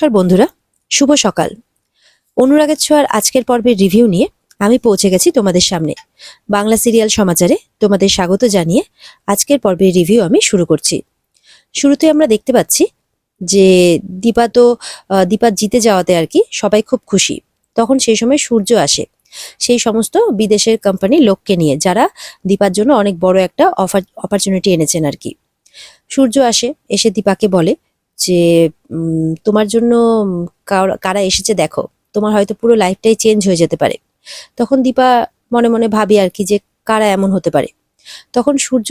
নমস্কার বন্ধুরা, শুভ সকাল। অনুরাগের ছোঁয়ার আজকের পর্বের রিভিউ নিয়ে আমি পৌঁছে গেছি তোমাদের সামনে। বাংলা সিরিয়াল সমাচারে তোমাদের স্বাগত জানিয়ে আজকের পর্বের রিভিউ আমি শুরু করছি। শুরুতে আমরা দেখতে পাচ্ছি যে দীপা জিতে যাওয়াতে আর কি সবাই খুব খুশি। তখন সেই সময় সূর্য আসে সেই সমস্ত বিদেশের কোম্পানির লোককে নিয়ে, যারা দীপার জন্য অনেক বড় একটা অপরচুনিটি এনেছেন আর কি। সূর্য আসে, এসে দীপাকে বলে যে তোমার জন্য কারা এসেছে দেখো, তোমার হয়তো পুরো লাইফটাই চেঞ্জ হয়ে যেতে পারে। তখন দীপা মনে মনে ভাবি আর কি যে কারা এমন হতে পারে। তখন সূর্য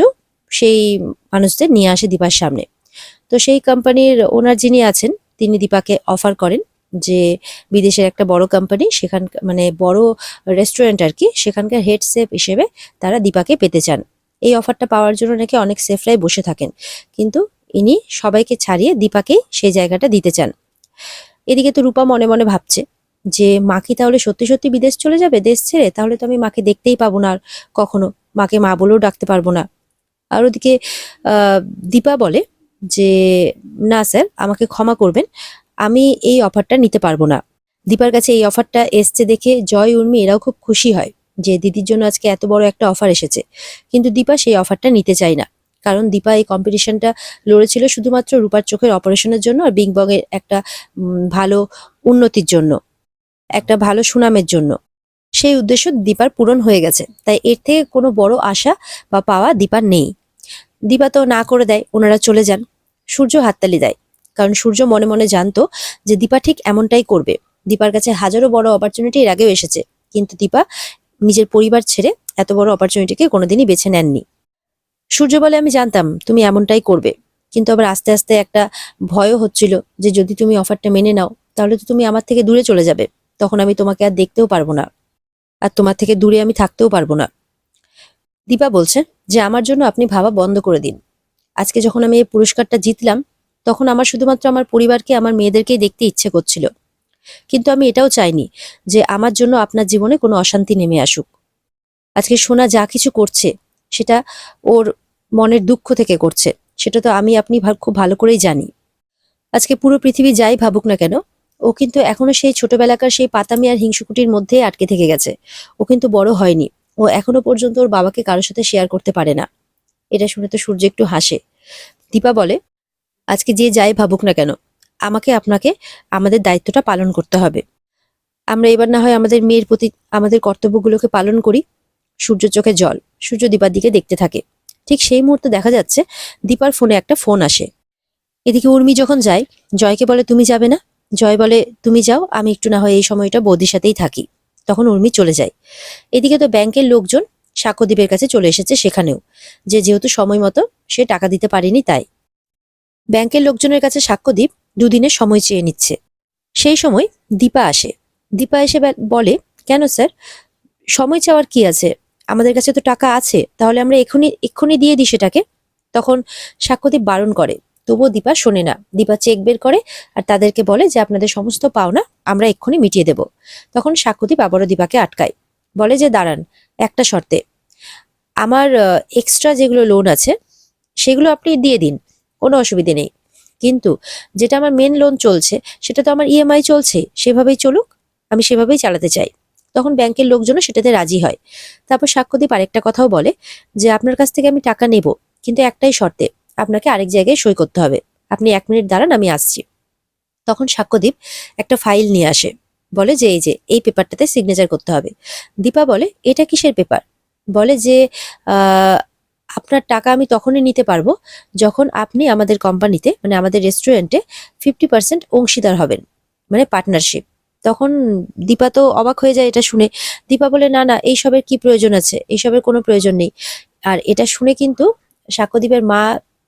সেই মানুষদের নিয়ে আসে দীপার সামনে। তো সেই কোম্পানির ওনার যিনি আছেন তিনি দীপাকে অফার করেন যে বিদেশের একটা বড় কোম্পানি, সেখান মানে বড় রেস্টুরেন্ট আর কি, সেখানকার হেড শেফ হিসেবে তারা দীপাকে পেতে চান। এই অফারটা পাওয়ার জন্য নাকি অনেক শেফরাই বসে থাকেন, কিন্তু ইনি সবাইকে ছাড়িয়ে দীপাকেই সেই জায়গাটা দিতে চান। এদিকে তো রূপা মনে মনে ভাবছে যে মা কি তাহলে সত্যি সত্যি বিদেশ চলে যাবে দেশ ছেড়ে? তাহলে তো আমি মাকে দেখতেই পাবো না আর কখনো, মাকে মা বলেও ডাকতে পারবো না। আর ওদিকে দীপা বলে যে না স্যার, আমাকে ক্ষমা করবেন, আমি এই অফারটা নিতে পারবো না। দীপার কাছে এই অফারটা এসছে দেখে জয়, উর্মি এরাও খুব খুশি হয় যে দিদির জন্য আজকে এত বড় একটা অফার এসেছে। কিন্তু দীপা সেই অফারটা নিতে চায় না, কারণ দীপা এই কম্পিটিশনটা লড়েছিল শুধুমাত্র রূপার চোখের অপারেশনের জন্য আর বিং বং এর একটা ভালো উন্নতির জন্য, একটা ভালো সুনামের জন্য। সেই উদ্দেশ্য দীপার পূরণ হয়ে গেছে, তাই এর থেকে কোনো বড় আশা বা পাওয়া দীপার নেই। দীপা তো না করে দেয়, ওনারা চলে যান। সূর্য হাততালি দেয়, কারণ সূর্য মনে মনে জানতো যে দীপা ঠিক এমনটাই করবে। দীপার কাছে হাজারো বড় অপরচুনিটি এর আগেও এসেছে, কিন্তু দীপা নিজের পরিবার ছেড়ে এত বড় অপরচুনিটিকে কোনোদিনই বেছে নেননি। সূর্য বলে আমি জানতাম তুমি এমনটাই করবে, কিন্তু আবার আস্তে আস্তে একটা ভয়ও হচ্ছিল যে যদি তুমি অফারটা মেনে নাও তাহলে তো তুমি আমার থেকে দূরে চলে যাবে, তখন আমি তোমাকে আর দেখতেও পারবো না, আর তোমার থেকে দূরে আমি থাকতেও পারবো না। দীপা বলছে যে আমার জন্য আপনি ভাবা বন্ধ করে দিন। আজকে যখন আমি এই পুরস্কারটা জিতলাম তখন আমার শুধুমাত্র আমার পরিবারকে, আমার মেয়েদেরকেই দেখতে ইচ্ছে করছিল, কিন্তু আমি এটাও চাইনি যে আমার জন্য আপনার জীবনে কোনো অশান্তি নেমে আসুক। আজকে সোনা যা কিছু করছে সেটা ওর মনের দুঃখ থেকে করছে, সেটা তো আমি আপনি খুব ভালো করেই জানি। আজকে পুরো পৃথিবী যাই ভাবুক না কেন, ও কিন্তু এখনো সেই ছোটবেলাকার সেই পাতামি আর হিংসুকুটির মধ্যেই আটকে থেকে গেছে। ও কিন্তু বড় হয়নি, ও এখনো পর্যন্ত ওর বাবাকে কারোর সাথে শেয়ার করতে পারে না। এটা শুনে তো সূর্য একটু হাসে। দীপা বলে আজকে যে যাই ভাবুক না কেন, আমাকে আপনাকে আমাদের দায়িত্বটা পালন করতে হবে। আমরা এবার না হয় আমাদের মেয়ের প্রতি আমাদের কর্তব্যগুলোকে পালন করি। সূর্য চোখে জল, সূর্য দীপার দিকে দেখতে থাকে। ঠিক সেই মুহূর্তে দেখা যাচ্ছে দীপার ফোনে একটা ফোন আসে। এদিকে উর্মি যখন যায়, জয়কে বলে তুমি যাবে না? জয় বলে তুমি যাও, আমি একটু না হয় এই সময়টা বৌদির সাথেই থাকি। তখন উর্মি চলে যায়। এদিকে তো ব্যাংকের লোকজন সাক্ষ্যদীপের কাছে চলে এসেছে সেখানেও, যেহেতু সময় মতো সে টাকা দিতে পারেনি, তাই ব্যাংকের লোকজনের কাছে সাক্ষ্যদীপ দুদিনের সময় চেয়ে নিচ্ছে। সেই সময় দীপা আসে। দীপা এসে বলে কেন স্যার, সময় চাওয়ার কি আছে, আমাদের কাছে তো টাকা আছে, তাহলে আমরা এক্ষুনি দিয়ে দিই সেটাকে। তখন সাক্ষ্যদীপ বারণ করে, তবুও দীপা শোনে না। দীপা চেক বের করে আর তাদেরকে বলে যে আপনাদের সমস্ত পাওনা আমরা এক্ষুনি মিটিয়ে দেব। তখন সাক্ষ্যদীপ আবারও দীপাকে আটকায়, বলে যে দাঁড়ান, একটা শর্তে, আমার এক্সট্রা যেগুলো লোন আছে সেগুলো আপনি দিয়ে দিন, কোনো অসুবিধে নেই, কিন্তু যেটা আমার মেন লোন চলছে সেটা তো আমার ইএমআই চলছে, সেভাবেই চলুক, আমি সেভাবেই চালাতে চাই। তখন ব্যাংকের লোকজনও সেটাতে রাজি হয়। তারপর সাক্ষ্যদীপ আরেকটা কথাও বলে যে আপনার কাছ থেকে আমি টাকা নেব, কিন্তু একটাই শর্তে, আপনাকে আরেক জায়গায় সই করতে হবে, আপনি 1 মিনিট দাঁড়ান, আমি আসছি। তখন সাক্ষ্যদীপ একটা ফাইল নিয়ে আসে, বলে যে এই পেপারটাতে সিগনেচার করতে হবে। দীপা বলে এটা কিসের পেপার? বলে যে আপনার টাকা আমি তখনই নিতে পারবো যখন আপনি আমাদের কোম্পানিতে, মানে আমাদের রেস্টুরেন্টে 50% অংশীদার হবেন, মানে পার্টনারশিপ। তখন দীপা তো অবাক হয়ে যায় এটা শুনে। দীপা বলে না না, এইসবের কি প্রয়োজন আছে, এইসবের কোনো প্রয়োজন নেই। আর এটা শুনে কিন্তু সাক্ষ্যদীপের মা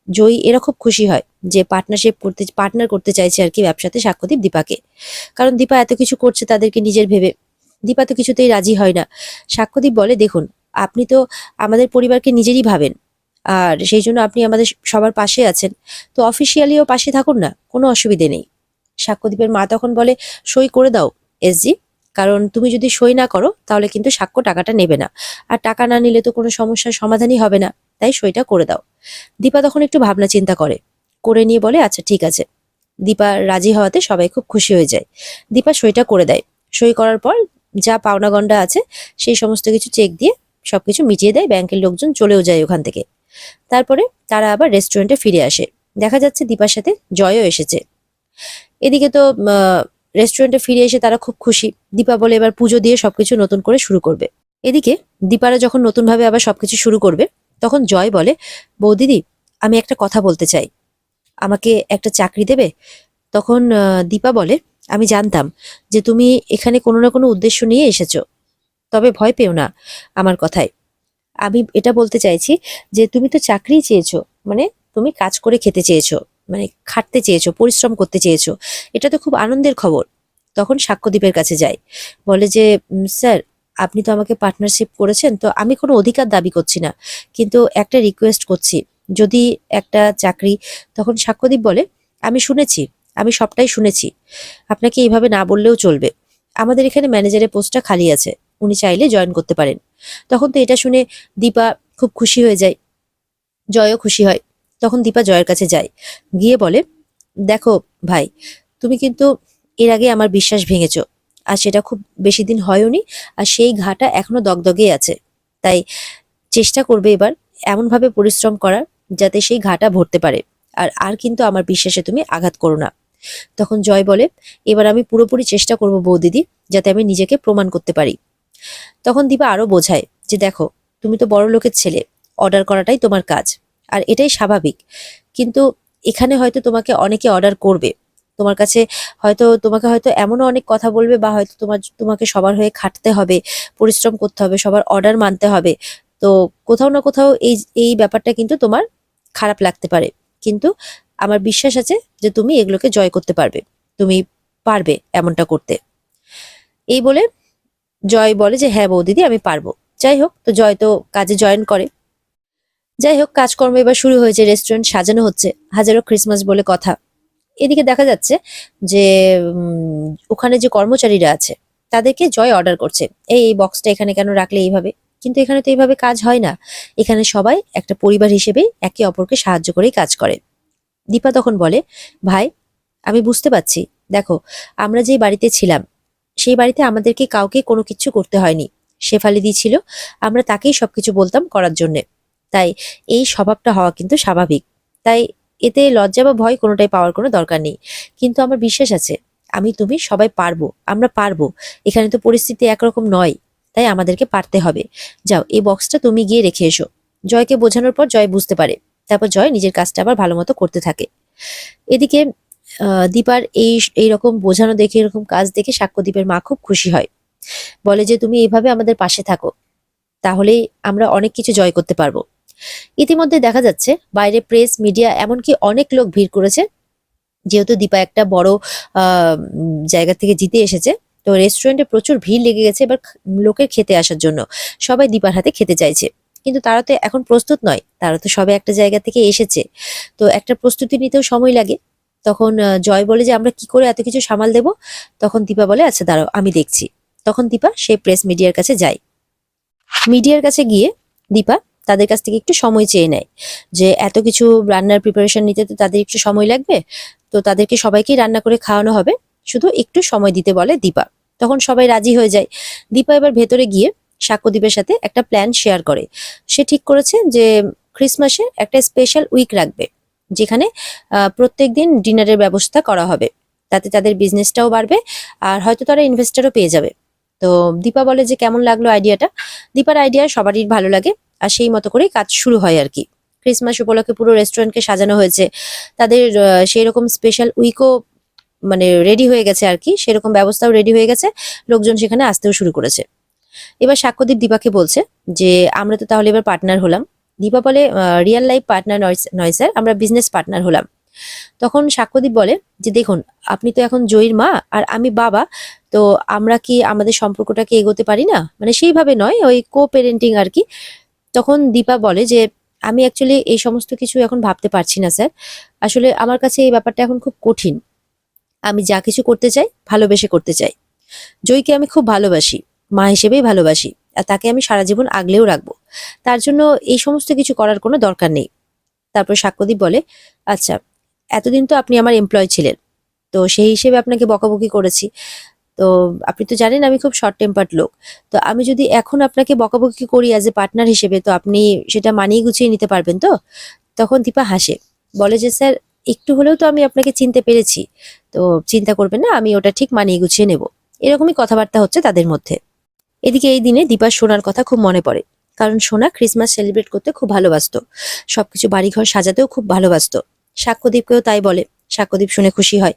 জয়ী এরা খুব খুশি হয় যে পার্টনার করতে চাইছে আর কি ব্যবসাতে সাক্ষ্যদীপ দীপাকে, কারণ দীপা এত কিছু করছে তাদেরকে নিজের ভেবে। দীপা তো কিছুতেই রাজি হয় না। সাক্ষ্যদীপ বলে দেখুন, আপনি তো আমাদের পরিবারকে নিজেরই ভাবেন, আর সেই জন্য আপনি আমাদের সবার পাশে আছেন, তো অফিসিয়ালিও পাশে থাকুন না, কোনো অসুবিধে নেই। সাক্ষ্যদীপের মা তখন বলে সই করে দাও এসজি, কারণ তুমি যদি সই না করো তাহলে কিন্তু সাক্ষ্য টাকাটা নেবে না, আর টাকা না নিলে তো কোনো সমস্যার সমাধানই হবে না, তাই সইটা করে দাও। দীপা তখন একটু ভাবনা চিন্তা করে নিয়ে বলে আচ্ছা ঠিক আছে। দীপা রাজি হওয়াতে সবাই খুব খুশি হয়ে যায়। দীপা সইটা করে দেয়। সই করার পর যা পাওনা গন্ডা আছে সেই সমস্ত কিছু চেক দিয়ে সবকিছু মিটিয়ে দেয়। ব্যাংকের লোকজন চলেও যায় ওখান থেকে। তারপরে তারা আবার রেস্টুরেন্টে ফিরে আসে। দেখা যাচ্ছে দীপার সাথে জয়ও এসেছে। এদিকে তো রেস্টুরেন্টে ফিরে এসে তারা খুব খুশি। দীপা বলে এবার পুজো দিয়ে সবকিছু নতুন করে শুরু করবে। এদিকে দীপারা যখন নতুন ভাবে আবার সবকিছু শুরু করবে, তখন জয় বলে, বৌদিদি আমি একটা কথা বলতে চাই, আমাকে একটা চাকরি দেবে? তখন দীপা বলে, আমি জানতাম যে তুমি এখানে কোনো না কোনো উদ্দেশ্য নিয়ে এসেছো, তবে ভয় পেও না আমার কথায়। আমি এটা বলতে চাইছি যে তুমি তো চাকরি চেয়েছো, মানে তুমি কাজ করে খেতে চেয়েছো, মানে খাটতে চেয়েছো, পরিশ্রম করতে চেয়েছো, এটা তো খুব আনন্দের খবর। তখন সাক্ষ্যদীপের কাছে যায়, বলে যে স্যার আপনি তো আমাকে পার্টনারশিপ করেছেন, তো আমি কোনো অধিকার দাবি করছি না, কিন্তু একটা রিকোয়েস্ট করছি, যদি একটা চাকরি। তখন সাক্ষ্যদীপ বলে, আমি শুনেছি, আমি সবটাই শুনেছি, আপনাকে এইভাবে না বললেও চলবে। আমাদের এখানে ম্যানেজারের পোস্টটা খালি আছে, উনি চাইলে জয়েন করতে পারেন। তখন তো এটা শুনে দীপা খুব খুশি হয়ে যায়, জয়ও খুশি হয়। তখন দীপা জয়ের কাছে যায়, গিয়ে বলে, দেখো ভাই, তুমি কিন্তু এর আগে আমার বিশ্বাস ভেঙেছো, আর সেটা খুব বেশি দিন হয়ওনি, আর সেই ঘাটা এখনো দগদগেই আছে। তাই চেষ্টা করবে এবার এমনভাবে পরিশ্রম করার যাতে সেই ঘাটা ভরতে পারে, আর আর কিন্তু আমার বিশ্বাসে তুমি আঘাত করো না। তখন জয় বলে, এবার আমি পুরোপুরি চেষ্টা করব বৌদিদি, যাতে আমি নিজেকে প্রমাণ করতে পারি। তখন দীপা আরো বোঝায় যে দেখো, তুমি তো বড় লোকের ছেলে, অর্ডার করাটাই তোমার কাজ, আর এটাই স্বাভাবিক। কিন্তু এখানে হয়তো তোমাকে অনেকে অর্ডার করবে, তোমার কাছে হয়তো তোমাকে হয়তো এমনও অনেক কথা বলবে, বা হয়তো তোমাকে সবার হয়ে খাটতে হবে, পরিশ্রম করতে হবে, সবার অর্ডার মানতে হবে। তো কোথাও না কোথাও এই এই ব্যাপারটা কিন্তু তোমার খারাপ লাগতে পারে, কিন্তু আমার বিশ্বাস আছে যে তুমি এগুলোকে জয় করতে পারবে, তুমি পারবে এমনটা করতে। এই বলে জয় বলে যে হ্যাঁ বৌদিদি আমি পারবো। যাই হোক, তো জয় তো কাজে জয়েন করে। যাই হোক, কাজকর্ম এবার শুরু হয়েছে, রেস্টুরেন্ট সাজানো হচ্ছে, হাজারো ক্রিসমাস বলে কথা। এদিকে দেখা যাচ্ছে যে ওখানে যে কর্মচারীরা আছে তাদেরকে জয় অর্ডার করছে, এই এই বক্সটা এখানে কেন রাখলে এইভাবে। কিন্তু এখানে তো এইভাবে কাজ হয় না, এখানে সবাই একটা পরিবার হিসেবেই একে অপরকে সাহায্য করেই কাজ করে। দীপা তখন বলে, ভাই আমি বুঝতে পারছি, দেখো আমরা যেই বাড়িতে ছিলাম সেই বাড়িতে আমাদেরকে কাউকে কোনো কিছু করতে হয়নি, শেফালি দি ছিল, আমরা তাকেই সবকিছু বলতাম করার জন্যে। তাই এই স্বভাবটা হওয়া কিন্তু স্বাভাবিক। তাই এতে লজ্জা বা ভয় কোনোটাই পাওয়ার কোনো দরকার নেই। কিন্তু আমার বিশ্বাস আছে, আমি তুমি সবাই পারবো, আমরা পারবো। এখানে তো পরিস্থিতি একরকম নয়, তাই আমাদেরকে পারতে হবে। যাও এই বক্সটা তুমি গিয়ে রেখে এসো। জয়কে বোঝানোর পর জয় বুঝতে পারে। তারপর জয় নিজের কাজটা আবার ভালো মতো করতে থাকে। এদিকে দীপার এইরকম বোঝানো দেখে, এরকম কাজ দেখে সাক্ষ্যদীপের মা খুব খুশি হয়। বলে যে তুমি এইভাবে আমাদের পাশে থাকো, তাহলেই আমরা অনেক কিছু জয় করতে পারবো। ইতিমধ্যে দেখা যাচ্ছে বাইরে প্রেস, মিডিয়া, এমনকি অনেক লোক ভিড় করেছে। যেহেতু দীপা একটা বড় জায়গা থেকে জিতে এসেছে, তো রেস্টুরেন্টে প্রচুর ভিড় লেগে গেছে এবার লোকের খেতে আসার জন্য। সবাই দীপার হাতে খেতে চাইছে, কিন্তু তারা তো এখন প্রস্তুত নয়, তারা তো সবাই একটা জায়গা থেকে এসেছে, তো একটা প্রস্তুতি নিতেও সময় লাগে। তখন জয় বলে যে আমরা কি করে এত কিছু সামাল দেব। তখন দীপা বলে, আচ্ছা দাঁড়াও আমি দেখছি। তখন দীপা সেই প্রেস মিডিয়ার কাছে যায়। মিডিয়ার কাছে গিয়ে দীপা তাদের কাছ থেকে একটু সময় চেয়ে নেয়, যে এত কিছু রান্নার প্রিপারেশন নিতে তো তাদের একটু সময় লাগবে, তো তাদেরকে সবাইকেই রান্না করে খাওয়ানো হবে, শুধু একটু সময় দিতে বলে দীপা। তখন সবাই রাজি হয়ে যায়। দীপা এবার ভেতরে গিয়ে সাক্ষ্যদীপের সাথে একটা প্ল্যান শেয়ার করে। সে ঠিক করেছে যে ক্রিসমাসে একটা স্পেশাল উইক রাখবে, যেখানে প্রত্যেকদিন ডিনারের ব্যবস্থা করা হবে, তাতে তাদের বিজনেসটাও বাড়বে, আর হয়তো তারা ইনভেস্টারও পেয়ে যাবে। তো দীপা বলে যে কেমন লাগলো আইডিয়াটা। দীপার আইডিয়া সবারই ভালো লাগে, আর সেই মতো করেই কাজ শুরু হয় আর কি। ক্রিসমাস উপলক্ষে পুরো রেস্টুরেন্টকে সাজানো হয়েছে। তাদের সেই রকম স্পেশাল উইকও মানে রেডি হয়ে গেছে আর কি, সেরকম ব্যবস্থাও রেডি হয়ে গেছে, লোকজন সেখানে আসতেও শুরু করেছে। এবার সাক্ষ্যদীপ দীপাকে বলছে যে আমরা তো তাহলে এবার পার্টনার হলাম। দীপা বলে, রিয়েল লাইফ পার্টনার নয় নয় স্যার, আমরা বিজনেস পার্টনার হলাম। তখন সাক্ষ্যদীপ বলে যে দেখুন, আপনি তো এখন জয়ীর মা আর আমি বাবা, তো আমরা কি আমাদের সম্পর্কটাকে এগোতে পারি না, মানে সেইভাবে নয়, ওই কো পেরেন্টিং আর কি। তখন দীপা বলে যে আমি অ্যাকচুয়ালি এই সমস্ত কিছু এখন ভাবতে পারছি না স্যার, আসলে আমার কাছে এই ব্যাপারটা এখন খুব কঠিন। আমি যা কিছু করতে চাই ভালোবেসে করতে চাই। জয়কে আমি খুব ভালোবাসি, মা হিসেবেই ভালোবাসি, আর তাকে আমি সারা জীবন আগলেও রাখবো। তার জন্য এই সমস্ত কিছু করার কোনো দরকার নেই। তারপর সাক্ষ্যদীপ বলে, আচ্ছা এতদিন তো আপনি আমার এমপ্লয় ছিলেন, তো সেই হিসেবে আপনাকে বকাবকি করেছি। তো আপনি তো জানেন আমি খুব শর্ট টেম্পার্ড লোক। তো আমি যদি এখন আপনাকে বকাবকি করি অ্যাজ এ পার্টনার হিসেবে, তো আপনি সেটা মানিয়ে গুছিয়ে নিতে পারবেন তো? তখন দীপা হাসে, বলে যে স্যার একটু হলেও তো আমি আপনাকে চিনতে পেরেছি, তো চিন্তা করবেন না, আমি ওটা ঠিক মানিয়ে গুছিয়ে নেব। এরকমই কথাবার্তা হচ্ছে তাদের মধ্যে। এদিকে এই দিনে দীপার সোনার কথা খুব মনে পড়ে, কারণ সোনা ক্রিসমাস সেলিব্রেট করতে খুব ভালোবাসতো, সবকিছু বাড়িঘর সাজাতেও খুব ভালোবাসতো। সাক্ষ্যদীপকেও তাই বলে। সাক্ষ্যদীপ শুনে খুশি হয়।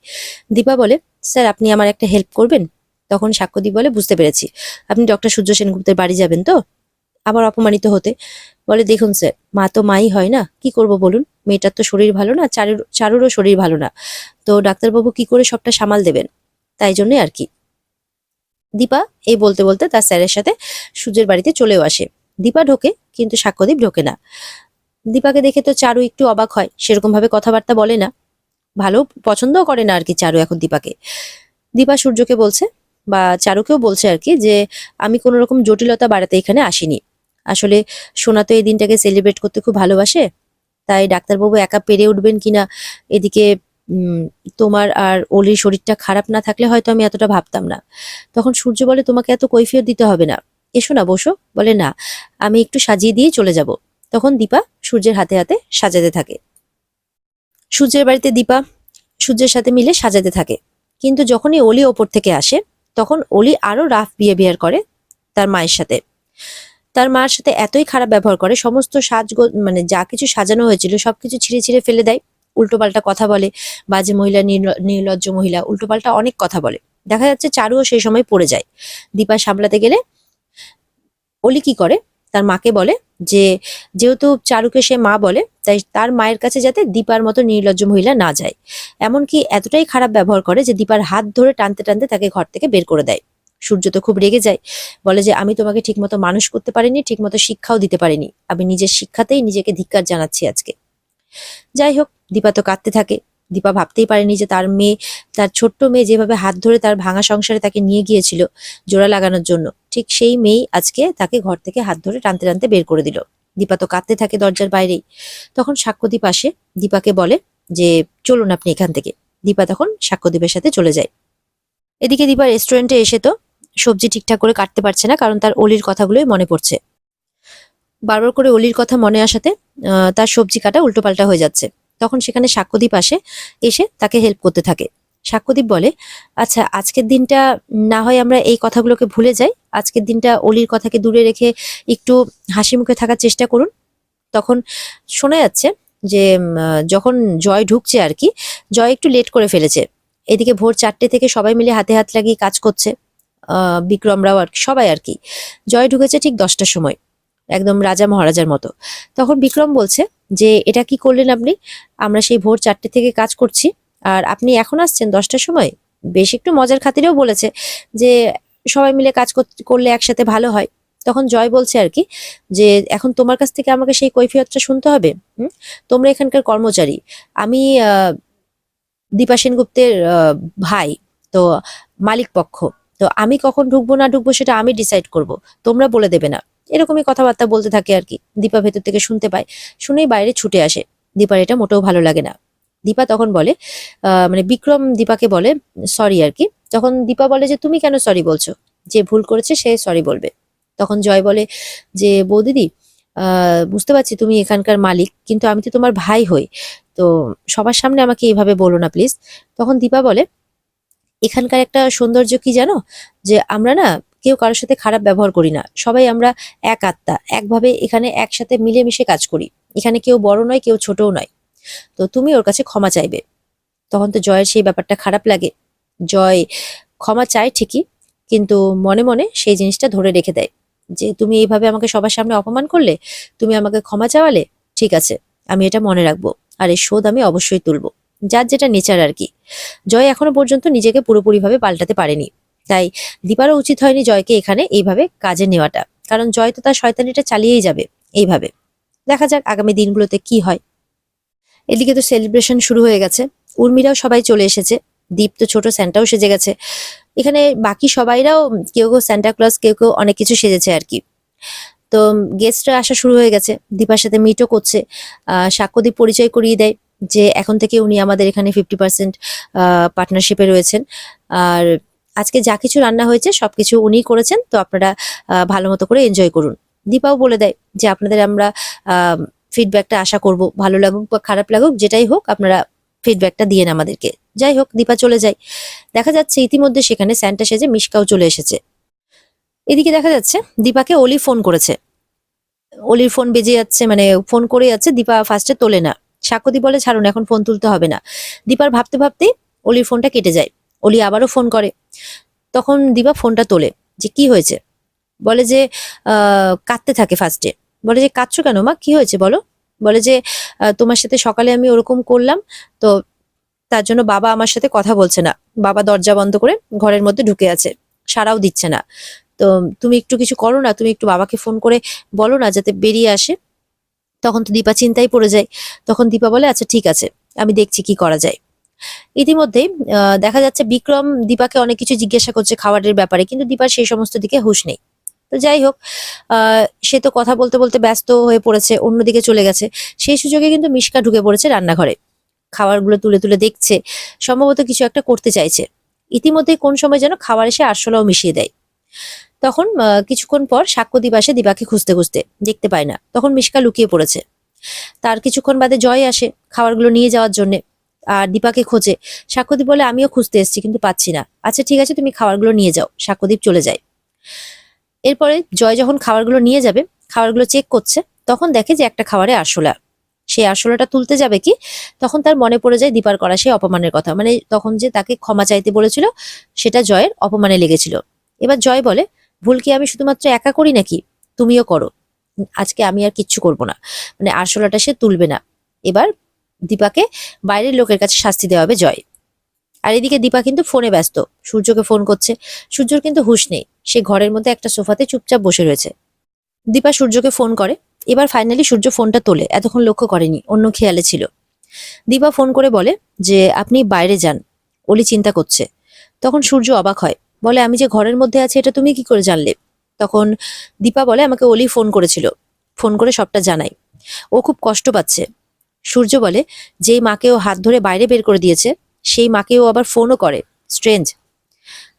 দীপা বলে, স্যার আপনি আমার একটা হেল্প করবেন? তখন সাক্ষ্যদীপ বলে, বুঝতে পেরেছি, আপনি ডক্টর সূর্য সেনগুপ্তের বাড়ি যাবেন তো? আবার অপমানিত হতে বলে, দেখুন স্যার, মা তো মাই হয় না, কি করব বলুন, মেয়েটার তো শরীর ভালো না, চারুরও শরীর ভালো না, তো ডাক্তারবাবু কি করে সবটা সামাল দেবেন, তাই জন্যই আর কি। দীপা এই বলতে বলতে তার স্যারের সাথে সূর্যের বাড়িতে চলেও আসে। দীপা ঢোকে, কিন্তু সাক্ষ্যদীপ ঢোকে না। দীপাকে দেখে তো চারু একটু অবাক হয়, সেরকম ভাবে কথাবার্তা বলে না, ভালো পছন্দও করে না আর কি চারু এখন দীপাকে। দীপা সূর্যকে বলছে, বা চারুকেও বলছে আর কি, যে আমি কোনো রকম জটিলতা বাড়াতে এখানে আসিনি। আসলে সোনা তো এই দিনটাকে সেলিব্রেট করতে খুব ভালোবাসে, তাই ডাক্তারবাবু একা পেরে উঠবেন কিনা, এদিকে উম তোমার আর অলির শরীরটা খারাপ না থাকলে হয়তো আমি এতটা ভাবতাম না। তখন সূর্য বলে, তোমাকে এত কৈফিয়ত দিতে হবে না, এসো না বসো। বলে, না, আমি একটু সাজিয়ে দিয়ে চলে যাব। তখন দীপা সূর্যের হাতে হাতে সাজাতে থাকে। সূর্যের বাড়িতে দীপা সূর্যের সাথে মিলে সাজাতে থাকে। কিন্তু যখনই অলি ওপর থেকে আসে, তখন অলি আরো রাফ বিহেভিয়ার করে তার মায়ের সাথে। তার মার সাথে এতই খারাপ ব্যবহার করে, সমস্ত মানে যা কিছু সাজানো হয়েছিল সবকিছু ছিঁড়ে ছিঁড়ে ফেলে দেয়, উল্টোপাল্টা কথা বলে, বাজে মহিলা, নির্লজ্জ মহিলা, উল্টোপাল্টা অনেক কথা বলে। দেখা যাচ্ছে চারুও সেই সময় পড়ে যায়। দীপা সামলাতে গেলে অলি কি করে, তার মাকে বলে যে যেহেতু চারুকে সে মা বলে, তাই তার মায়ের কাছে যাতে দীপার মতো নির্লজ্জ মহিলা না যায়। এমনকি এতটাই খারাপ ব্যবহার করে যে দীপার হাত ধরে টানতে টানতে তাকে ঘর থেকে বের করে দেয়। সূর্য তো খুব রেগে যায়, বলে যে আমি তোমাকে ঠিকমতো মানুষ করতে পারিনি, ঠিকমতো শিক্ষাও দিতে পারিনি, আমি নিজের শিক্ষাতেই নিজেকে ধিক্কার জানাচ্ছি আজকে। যাই হোক, দীপা তো কাঁদতে থাকে। দীপা ভাবতেই পারেনি যে তার মেয়ে, তার ছোট্ট মেয়ে যেভাবে হাত ধরে তার ভাঙা সংসারে তাকে নিয়ে গিয়েছিল জোড়া লাগানোর জন্য, ঠিক সেই মেয়েই আজকে তাকে ঘর থেকে হাত ধরে টানতে টানতে বের করে দিল। দীপা তো কাঁদতে থাকে দরজার বাইরেই। তখন সাক্ষ্যদীপ আসে, দীপাকে বলে যে চলুন আপনি এখান থেকে। দীপা তখন সাক্ষ্যদীপের সাথে চলে যায়। এদিকে দীপা রেস্টুরেন্টে এসে তো সবজি ঠিকঠাক করে কাটতে পারছে না, কারণ তার অলির কথাগুলোই মনে পড়ছে। বারবার করে অলির কথা মনে আসাতে তার সবজি কাটা উল্টোপাল্টা হয়ে যাচ্ছে। তখন সেখানে সাক্ষ্যদীপ আসে, এসে তাকে হেল্প করতে থাকে। সাক্ষ্যদীপ বলে, আচ্ছা আজকের দিনটা না হয় আমরা এই কথাগুলোকে ভুলে যাই, আজকের দিনটা অলির কথাকে দূরে রেখে একটু হাসি মুখে থাকার চেষ্টা করুন। তখন শোনা যাচ্ছে যে যখন জয় ঢুকছে আর কি, জয় একটু লেট করে ফেলেছে। এদিকে ভোর 4টে থেকে সবাই মিলে হাতে হাত লাগিয়ে কাজ করছে, বিক্রমরাও আর সবাই আর কি। জয় ঢুকেছে ঠিক 10টার সময়, একদম রাজা মহারাজার মতো। তখন বিক্রম বলছে যে এটা কি করলেন আপনি, আমরা সেই ভোর 4টে থেকে কাজ করছি আর আপনি এখন আসছেন 10টার সময়। বেশ একটু মজার খাতিরেও বলেছে যে সবাই মিলে কাজ করলে একসাথে ভালো হয়। তখন জয় বলছে আর কি, যে এখন তোমার কাছ থেকে আমাকে সেই কৈফিয়তটা শুনতে হবে? তোমরা এখানকার কর্মচারী, আমি দীপা সেনগুপ্তের ভাই, তো মালিক পক্ষ, তো আমি কখন ঢুকবো না ঢুকবো সেটা আমি ডিসাইড করব, তোমরা বলে দেবে না। এরকমই কথাবার্তা বলতে থাকে আর কি। দীপা ভেতর থেকে শুনতে পায়, শুনেই বাইরে ছুটে আসে। দীপার এটা মোটেও ভালো লাগে না। দীপা তখন বলে, মানে বিক্রম দীপাকে বলে সরি আর কি। তখন দীপা বলে যে তুমি কেন সরি বলছো, যে ভুল করেছে সে সরি বলবে। তখন জয় বলে যে বৌদিদি, বুঝতে পারছি তুমি এখানকার মালিক, কিন্তু আমি তো তোমার ভাই হই, তো সবার সামনে আমাকে এইভাবে বলো না প্লিজ। তখন দীপা বলে, এখানকার একটা সৌন্দর্য কি জানো, যে আমরা না কেউ কারোর সাথে খারাপ ব্যবহার করি না, সবাই আমরা এক আত্মা, একভাবে এখানে একসাথে মিলেমিশে কাজ করি, এখানে কেউ বড় নয় কেউ ছোটও নয়, তো তুমি ওর কাছে ক্ষমা চাইবে। তখন তো জয়ের সেই ব্যাপারটা খারাপ লাগে। জয় ক্ষমা চায় ঠিকই, কিন্তু মনে মনে সেই জিনিসটা ধরে রেখে দেয়, যে তুমি এইভাবে আমাকে সবার সামনে অপমান করলে, তুমি আমাকে ক্ষমা চাওয়ালে, ঠিক আছে, আমি এটা মনে রাখবো, আর এই শোধ আমি অবশ্যই তুলবো। যার যেটা নেচার আর কি। জয় এখনো পর্যন্ত নিজেকে পুরোপুরিভাবে পাল্টাতে পারেনি, তাই দীপারও উচিত হয়নি জয়কে এখানে এইভাবে কাজে নেওয়াটা, কারণ জয় তো তার শয়তানিটা চালিয়েই যাবে এইভাবে। দেখা যাক আগামী দিনগুলোতে কি হয়। এদিকে তো সেলিব্রেশন শুরু হয়ে গেছে, উর্মিরাও সবাই চলে এসেছে, দীপ তো ছোট স্যান্টাও সেজে গেছে। এখানে বাকি সবাইরাও কেউ কেউ সান্টা ক্লজ, কেউ কেউ অনেক কিছু সেজেছে আর কি। তো গেস্টরা আসা শুরু হয়ে গেছে, দীপার সাথে মিটও করছে। সাক্ষ্যদীপ পরিচয় করিয়ে দেয় যে এখন থেকে উনি আমাদের এখানে 50% পার্টনারশিপে রয়েছেন, আর আজকে যা কিছু রান্না হয়েছে সবকিছু উনিই করেছেন, তো আপনারা ভালো মতো করে এনজয় করুন। দীপাও বলে দেয় যে আপনাদের আমরা ফিডব্যাকটা আশা করব, ভালো লাগুক বা খারাপ লাগুক যেটাই হোক আপনারা ফিডব্যাকটা দিয়েন আমাদেরকে। যাই হোক, দীপা চলে যায়। দেখা যাচ্ছে ইতিমধ্যে সেখানে স্যান্টা সেজে মিশকাও চলে এসেছে। এদিকে দেখা যাচ্ছে দীপাকে অলি ফোন করেছে, অলির ফোন বেজে যাচ্ছে, মানে ফোন করে যাচ্ছে, দীপা ফার্স্টে তোলে না। সাক্ষ্যদীপ বলে ছাড়ুন, এখন ফোন তুলতে হবে না। দীপার ভাবতে ভাবতেই অলির ফোনটা কেটে যায়। অলি আবারও ফোন করে, তখন দীপা ফোনটা তোলে। যে কি হয়েছে, বলে যে কাঁদতে থাকে ফার্স্টে। বলে যে কাঁদছো কেন মা, কি হয়েছে বলো। বলে যে তোমার সাথে সকালে আমি ওরকম করলাম, তো তার জন্য বাবা আমার সাথে কথা বলছে না, বাবা দরজা বন্ধ করে ঘরের মধ্যে ঢুকে আছে, সাড়াও দিচ্ছে না। তো তুমি একটু কিছু করো না, তুমি একটু বাবাকে ফোন করে বলো না যাতে বেরিয়ে আসে। তখন তো দীপা চিন্তায় পড়ে যায়। তখন দীপা বলে আচ্ছা ঠিক আছে, আমি দেখছি কি করা যায়। ইতিমধ্যেই দেখা যাচ্ছে বিক্রম দীপাকে অনেক কিছু জিজ্ঞাসা করছে খাবারের ব্যাপারে, কিন্তু দীপার সেই সমস্ত দিকে হুঁশ নেই। তো যাই হোক, সে তো কথা বলতে বলতে ব্যস্ত হয়ে পড়েছে, অন্যদিকে চলে গেছে। সেই সুযোগে কিন্তু মিশকা ঢুকে পড়েছে রান্নাঘরে, খাবারগুলো তুলে তুলে দেখছে, সম্ভবত কিছু একটা করতে চাইছে। ইতিমধ্যে কোন সময় যেন খাবার এসে আরশোলাও মিশিয়ে দেয়। তখন কিছুক্ষণ পর সাক্ষ্যদীপ আসে দীপাকে খুঁজতে খুঁজতে, দেখতে পায় না, তখন মিশকা লুকিয়ে পড়েছে। তার কিছুক্ষণ বাদে জয় আসে খাবারগুলো নিয়ে যাওয়ার জন্য, আর দীপাকে খোঁজে। সাক্ষ্যদীপ বলে আমিও খুঁজতে এসেছি কিন্তু পাচ্ছি না। আচ্ছা ঠিক আছে, তুমি খাবারগুলো নিয়ে যাও। সাক্ষ্যদীপ চলে যায়। এরপরে জয় যখন খাবারগুলো নিয়ে যাবে, খাবারগুলো চেক করছে, তখন দেখে যে একটা খাবারে আরশোলা। সেই আরশোলাটা তুলতে যাবে কি, তখন তার মনে পড়ে যায় দীপার করা সেই অপমানের কথা, মানে তখন যে তাকে ক্ষমা চাইতে বলেছিল সেটা জয়ের অপমানে লেগেছিল। এবার জয় বলে ভুল কি আমি শুধুমাত্র একা করি নাকি, তুমিও করো, আজকে আমি আর কিচ্ছু করব না। মানে আরশোলাটা সে তুলবে না। এবার দীপাকে বাইরের লোকের কাছে শাস্তি দেওয়া হবে জয়। আর এদিকে দীপা কিন্তু ফোনে ব্যস্ত, সূর্যকে ফোন করছে। সূর্যর কিন্তু হুঁশ নেই, সে ঘরের মধ্যে একটা সোফাতে চুপচাপ বসে রয়েছে। দীপা সূর্যকে ফোন করে। এবার ফাইনালি সূর্য ফোনটা তোলে, এতক্ষণ লক্ষ্য করেনি, অন্য খেয়ালে ছিল। দীপা ফোন করে বলে যে আপনি বাইরে যান, অলি চিন্তা করছে। তখন সূর্য অবাক হয়, বলে আমি যে ঘরের মধ্যে আছি এটা তুমি কি করে জানলে। তখন দীপা বলে আমাকে অলি ফোন করেছিল, ফোন করে সবটা জানাই, ও খুব কষ্ট পাচ্ছে। সূর্য বলে যেই মাকে ও হাত ধরে বাইরে বের করে দিয়েছে সেই মাকে ও আবার ফোনও করে, স্ট্রেঞ্জ।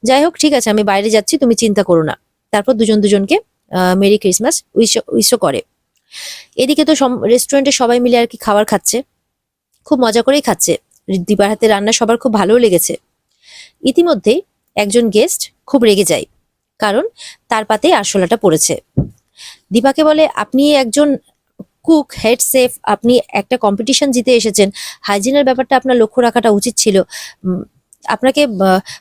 যাই হোক ঠিক আছে, আমি বাইরে যাচ্ছি, তুমি চিন্তা করো না। তারপর দুজন দুজনকে মেরি ক্রিসমাস উইশও করে। এদিকে তো রেস্টুরেন্টে সবাই মিলে আর কি খাবার খাচ্ছে, খুব মজা করেই খাচ্ছে। দীপার হাতে রান্না সবার খুব ভালোও লেগেছে। ইতিমধ্যেই একজন গেস্ট খুব রেগে যায়, কারণ তার পাতেই আরশোলাটা পড়েছে। দীপাকে বলে আপনি একজন কুক, হেড সেফ, আপনি একটা কম্পিটিশন জিতে এসেছেন, হাইজিনের ব্যাপারটা আপনার লক্ষ্য রাখাটা উচিত ছিল। আপনাকে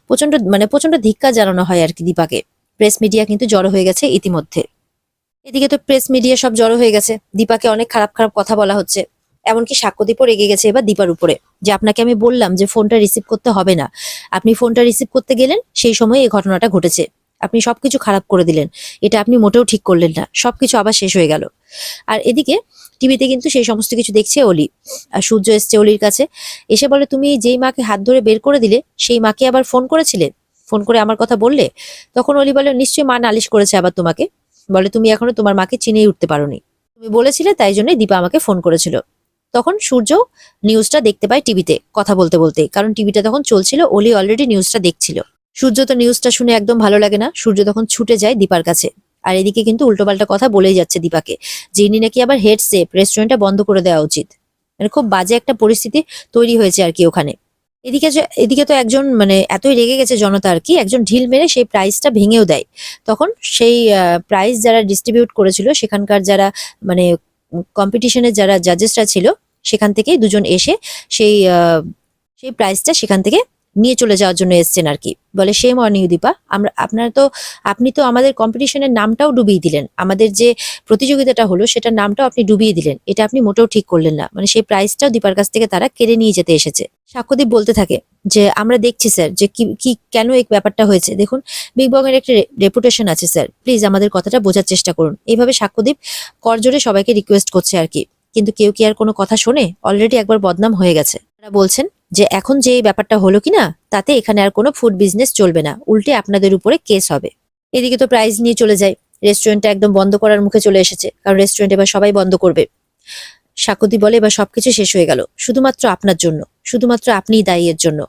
প্রচন্ড ধিক্কার জানানো হয় আর কি দীপাকে। প্রেস মিডিয়া কিন্তু জড়ো হয়ে গেছে ইতিমধ্যে। এদিকে তো প্রেস মিডিয়া সব জড়ো হয়ে গেছে, দীপাকে অনেক খারাপ খারাপ কথা বলা হচ্ছে। এমনকি সাক্ষ্যদীপও রেগে গেছে এবার দীপার উপরে, যে আপনাকে আমি বললাম যে ফোনটা রিসিভ করতে হবে না, আপনি ফোনটা রিসিভ করতে গেলেন, সেই সময় এই ঘটনাটা ঘটেছে। আপনি সবকিছু খারাপ করে দিলেন, এটা আপনি মোটেও ঠিক করলেন না, সবকিছু আবার শেষ হয়ে গেল। আর এদিকে টিভিতে কিন্তু সেই সমস্ত কিছু দেখছে অলি। আর সূর্য এসছে অলির কাছে, এসে বলে তুমি যেই মাকে হাত ধরে বের করে দিলে সেই মাকে আবার ফোন করেছিলে, ফোন করে আমার কথা বললে। তখন অলি বলে নিশ্চয়ই মা নালিশ করেছে আবার তোমাকে, বলে তুমি এখনো তোমার মাকে চিনেই উঠতে পারোনি, তুমি বলেছিলে তাই জন্যই দীপা আমাকে ফোন করেছিল। তখন সূর্য নিউজটা দেখতে পায় টিভিতে কথা বলতে বলতে, কারণ টিভিটা তখন চলছিল, অলি অলরেডি নিউজটা দেখছিল। সূর্য তো নিউজটা শুনে একদম ভালো লাগে না, সূর্য তখন ছুটে যায় দীপার কাছে। আর এদিকে কিন্তু উল্টোপাল্টা কথা বলেই যাচ্ছে দীপাকে, যে ইনি নাকি আবার হেড সেফ, রেস্টুরেন্টটা বন্ধ করে দেওয়া উচিত। মানে খুব বাজে একটা পরিস্থিতি তৈরি হয়েছে আর কি ওখানে। এদিকে তো একজন মানে এতই রেগে গেছে জনতা আর কি, একজন ঢিল মেরে সেই প্রাইজটা ভেঙেও দেয়। তখন সেই প্রাইজ যারা ডিস্ট্রিবিউট করেছিল সেখানকার যারা মানে কম্পিটিশনের যারা জাজেসরা ছিল, সেখান থেকেই দুজন এসে সেই সেই প্রাইজটা সেখান থেকে নিয়ে চলে যাওয়ার জন্য এসছেন আর কি। বলে সেই মর্নিং দীপা, আপনি তো আমাদের কম্পিটিশনের নামটাও ডুবিয়ে দিলেন, আমাদের যে প্রতিযোগিতাটা হলো সেটার নামটাও আপনি ডুবিয়ে দিলেন, এটা আপনি মোটেও ঠিক করলেন না। মানে সেই প্রাইজটাও দীপার কাছ থেকে তারা কেড়ে নিয়ে যেতে এসেছে। সাক্ষ্যদীপ বলতে থাকে যে আমরা দেখছি স্যার যে কি কেন এই ব্যাপারটা হয়েছে, দেখুন বিগ বং এর একটা রেপুটেশন আছে স্যার, প্লিজ আমাদের কথাটা বোঝার চেষ্টা করুন। এইভাবে সাক্ষ্যদীপ করজোরে সবাইকে রিকোয়েস্ট করছে আর কি, কিন্তু কেউ কি আর কোনো কথা শোনে, অলরেডি একবার বদনাম হয়ে গেছে। তারা বলছেন যে এখন যে এই ব্যাপারটা হলো কিনা তাতে এখানে আর কোনো ফুড বিজনেস চলবে না, উল্টে আপনাদের উপরে কেস হবে। এদিকে তো প্রাইজ নিয়ে চলে যায়, রেস্টুরেন্টটা একদম বন্ধ করার মুখে চলে এসেছে, কারণ রেস্টুরেন্ট এবার সবাই বন্ধ করবে। সাক্ষ্যদীপ বলে এবার সবকিছু শেষ হয়ে গেল, শুধুমাত্র আপনার জন্য, শুধুমাত্র আপনিই দায়ী এর জন্য।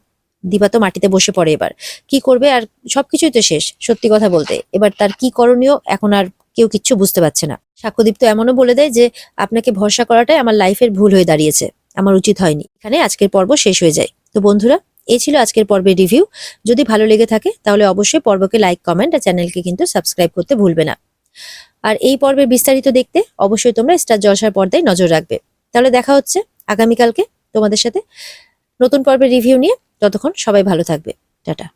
দীপা তো মাটিতে বসে পড়ে। এবার কি করবে? আর সবকিছুই তো শেষ। সত্যি কথা বলতে এবার তার কি করণীয় এখন আর কেউ কিচ্ছু বুঝতে পারছে না। সাক্ষ্যদীপ তো এমনও বলে দেয় যে আপনাকে ভরসা করাটাই আমার লাইফের ভুল হয়ে দাঁড়িয়েছে, আমার উচিত হয়নি। এখানে আজকের পর্ব শেষ হয়ে যায়। তো বন্ধুরা, এই ছিল আজকের পর্বের রিভিউ। যদি ভালো লেগে থাকে তাহলে অবশ্যই পর্বকে লাইক, কমেন্ট আর চ্যানেলকে কিন্তু সাবস্ক্রাইব করতে ভুলবে না। আর এই পর্বের বিস্তারিত দেখতে অবশ্যই তোমরা স্টার জলসার পর্দায় নজর রাখবে। তাহলে দেখা হচ্ছে আগামীকালকে তোমাদের সাথে নতুন পর্বের রিভিউ নিয়ে। ততক্ষণ সবাই ভালো থাকবে। টাটা।